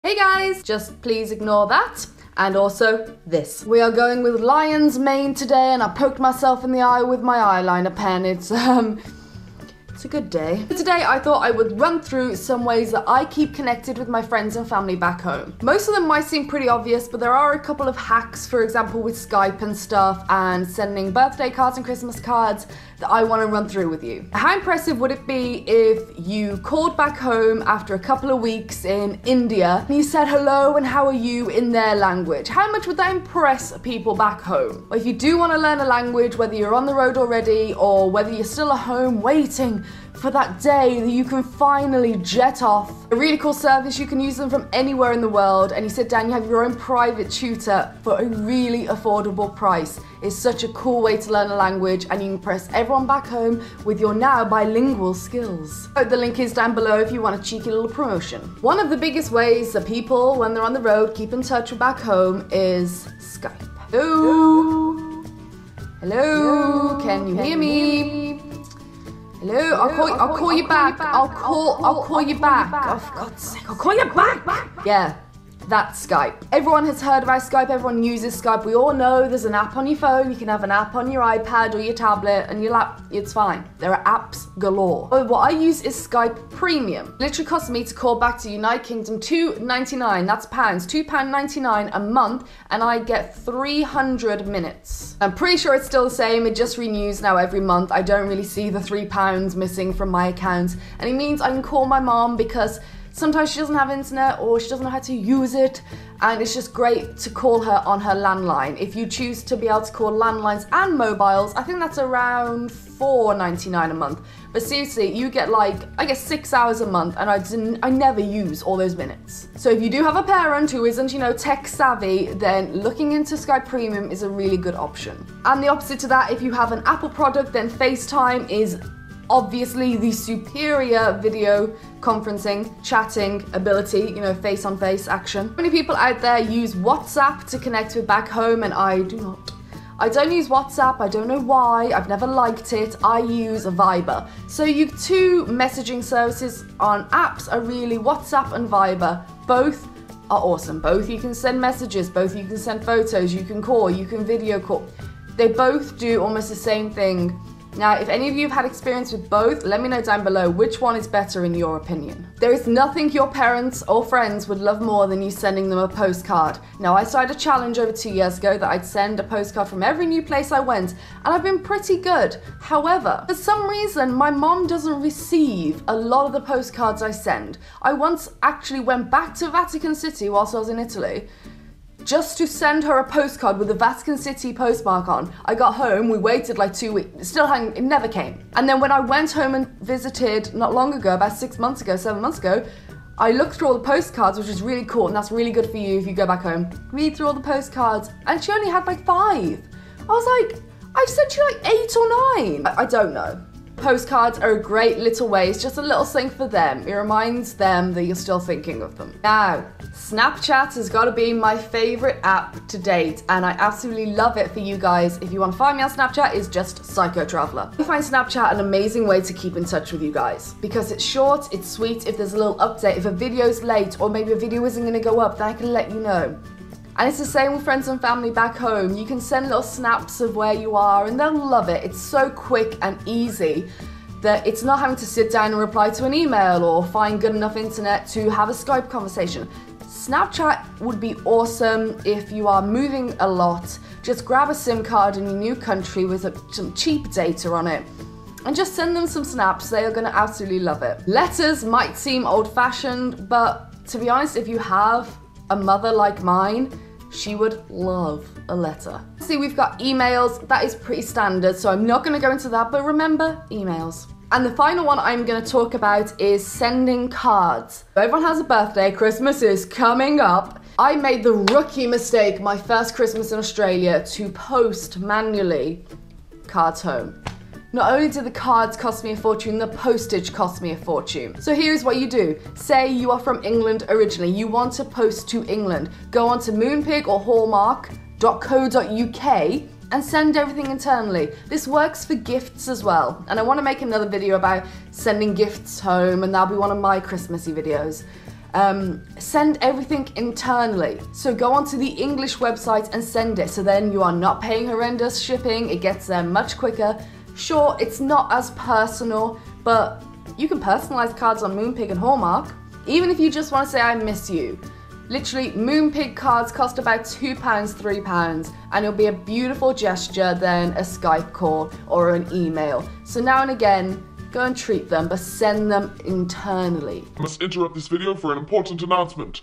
Hey guys, just please ignore that. And also this. We are going with lion's mane today, and I poked myself in the eye with my eyeliner pen. It's a good day. Today I thought I would run through some ways that I keep connected with my friends and family back home. Most of them might seem pretty obvious, but there are a couple of hacks, for example with Skype and stuff, and sending birthday cards and Christmas cards, that I want to run through with you. How impressive would it be if you called back home after a couple of weeks in India and you said hello and how are you in their language? How much would that impress people back home? Or if you do want to learn a language, whether you're on the road already or whether you're still at home waiting for that day that you can finally jet off. A really cool service, you can use them from anywhere in the world, and you sit down, you have your own private tutor for a really affordable price. It's such a cool way to learn a language, and you can impress everyone back home with your now bilingual skills. So the link is down below if you want a cheeky little promotion. One of the biggest ways that people, when they're on the road, keep in touch with back home is Skype. Hello? Hello? Can you hear me? Hello, I'll call you back. I'll call you back. Oh, for God's sake, I'll call you back. Yeah, that's Skype. Everyone has heard about Skype. Everyone uses Skype. We all know there's an app on your phone. You can have an app on your iPad or your tablet and your lap. It's fine. There are apps galore. But what I use is Skype Premium. It literally costs me to call back to United Kingdom £2.99. That's pounds. £2.99 a month, and I get 300 minutes. I'm pretty sure it's still the same. It just renews now every month. I don't really see the £3 missing from my account, and it means I can call my mom because sometimes she doesn't have internet or she doesn't know how to use it, and it's just great to call her on her landline. If you choose to be able to call landlines and mobiles, I think that's around $4.99 a month. But seriously, you get like, I guess 6 hours a month, and I never use all those minutes. So if you do have a parent who isn't, tech savvy, then looking into Skype Premium is a really good option. And the opposite to that, if you have an Apple product, then FaceTime is obviously the superior video conferencing, chatting ability, face-on-face action. Many people out there use WhatsApp to connect with back home, and I do not. I don't use WhatsApp, I don't know why, I've never liked it. I use Viber. So you two messaging services on apps are really WhatsApp and Viber. Both are awesome. Both you can send messages, both you can send photos, you can call, you can video call. They both do almost the same thing. Now, if any of you have had experience with both, let me know down below which one is better in your opinion. There is nothing your parents or friends would love more than you sending them a postcard. Now, I started a challenge over 2 years ago that I'd send a postcard from every new place I went, and I've been pretty good. However, for some reason, my mom doesn't receive a lot of the postcards I send. I once actually went back to Vatican City whilst I was in Italy, just to send her a postcard with the Vatican City postmark on. I got home, we waited like 2 weeks, it never came. And then when I went home and visited not long ago, about 6 months ago, 7 months ago, I looked through all the postcards, which is really cool, and that's really good for you if you go back home. Read through all the postcards, and she only had like 5. I was like, I've sent you like 8 or 9. I don't know. Postcards are a great little way. It's just a little thing for them. It reminds them that you're still thinking of them. Now, Snapchat has got to be my favorite app to date, and I absolutely love it for you guys. If you want to find me on Snapchat, it's just Psycho Traveler. I find Snapchat an amazing way to keep in touch with you guys because it's short, it's sweet. If there's a little update, if a video's late or maybe a video isn't going to go up, then I can let you know. And it's the same with friends and family back home. You can send little snaps of where you are and they'll love it. It's so quick and easy that it's not having to sit down and reply to an email or find good enough internet to have a Skype conversation. Snapchat would be awesome if you are moving a lot. Just grab a SIM card in your new country with some cheap data on it and just send them some snaps. They are going to absolutely love it. Letters might seem old-fashioned, but to be honest, if you have a mother like mine, she would love a letter. See, we've got emails. That is pretty standard, so I'm not going to go into that, but remember, emails. And the final one I'm going to talk about is sending cards. Everyone has a birthday. Christmas is coming up. I made the rookie mistake my first Christmas in Australia to post manually cards home. Not only did the cards cost me a fortune, the postage cost me a fortune. So here's what you do. Say you are from England originally. You want to post to England. Go on to Moonpig or Hallmark.co.uk and send everything internally. This works for gifts as well. And I want to make another video about sending gifts home, and that'll be one of my Christmassy videos. Send everything internally. So go onto the English website and send it. So then you are not paying horrendous shipping. It gets there much quicker. Sure, it's not as personal, but you can personalize cards on Moonpig and Hallmark. Even if you just want to say I miss you. Literally, Moonpig cards cost about £2, £3, and it'll be a beautiful gesture than a Skype call or an email. So now and again, go and treat them, but send them internally. I must interrupt this video for an important announcement.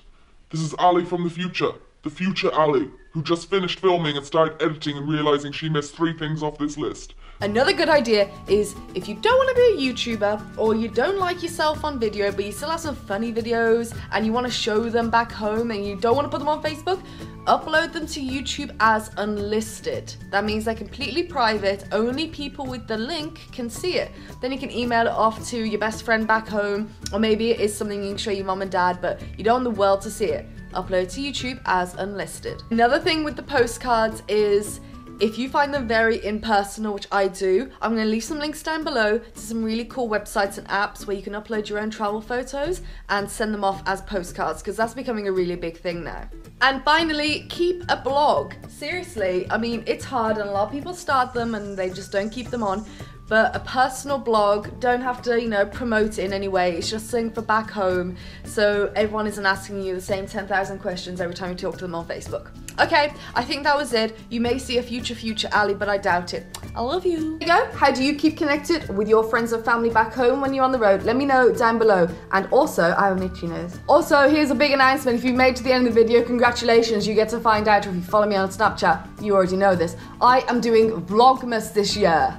This is Ali from the future Ali, who just finished filming and started editing and realizing she missed 3 things off this list. Another good idea is if you don't want to be a YouTuber or you don't like yourself on video but you still have some funny videos and you want to show them back home and you don't want to put them on Facebook, upload them to YouTube as unlisted. That means they're completely private, only people with the link can see it. Then you can email it off to your best friend back home, or maybe it is something you can show your mom and dad but you don't want the world to see it. Upload to YouTube as unlisted. Another thing with the postcards is if you find them very impersonal, which I do, I'm going to leave some links down below to some really cool websites and apps where you can upload your own travel photos and send them off as postcards, because that's becoming a really big thing now. And finally, keep a blog. Seriously, I mean, it's hard and a lot of people start them and they just don't keep them on. But a personal blog, don't have to, you know, promote it in any way. It's just something for back home, so everyone isn't asking you the same 10,000 questions every time you talk to them on Facebook. Okay, I think that was it. You may see a future Ali, but I doubt it. I love you. There you go. How do you keep connected with your friends and family back home when you're on the road? Let me know down below. And also, I have an itchy nose. Also, here's a big announcement. If you made it to the end of the video, congratulations. You get to find out, or if you follow me on Snapchat, you already know this. I am doing Vlogmas this year.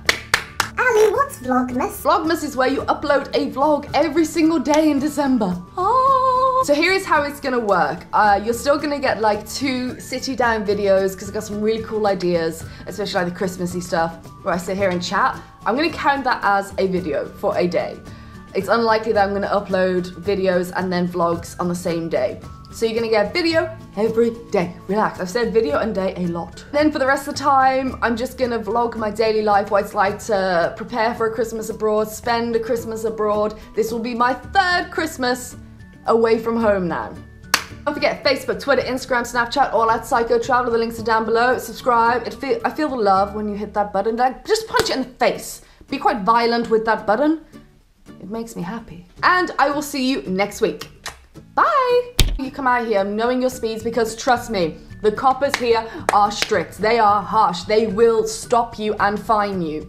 Ali, what's Vlogmas? Vlogmas is where you upload a vlog every single day in December. Oh. So here is how it's gonna work. You're still gonna get like 2 sit-you-down videos because I've got some really cool ideas, especially like the Christmassy stuff, where I sit here and chat. I'm gonna count that as a video for a day. It's unlikely that I'm gonna upload videos and then vlogs on the same day. So you're gonna get video every day. Relax, I've said video and day a lot. Then for the rest of the time, I'm just gonna vlog my daily life, what it's like to prepare for a Christmas abroad, spend a Christmas abroad. This will be my 3rd Christmas away from home now. Don't forget Facebook, Twitter, Instagram, Snapchat, all at Psycho Travel. The links are down below. Subscribe. I feel the love when you hit that button. Like, just punch it in the face. Be quite violent with that button. It makes me happy. And I will see you next week. Bye! You come out here knowing your speeds, because trust me, the coppers here are strict. They are harsh. They will stop you and fine you.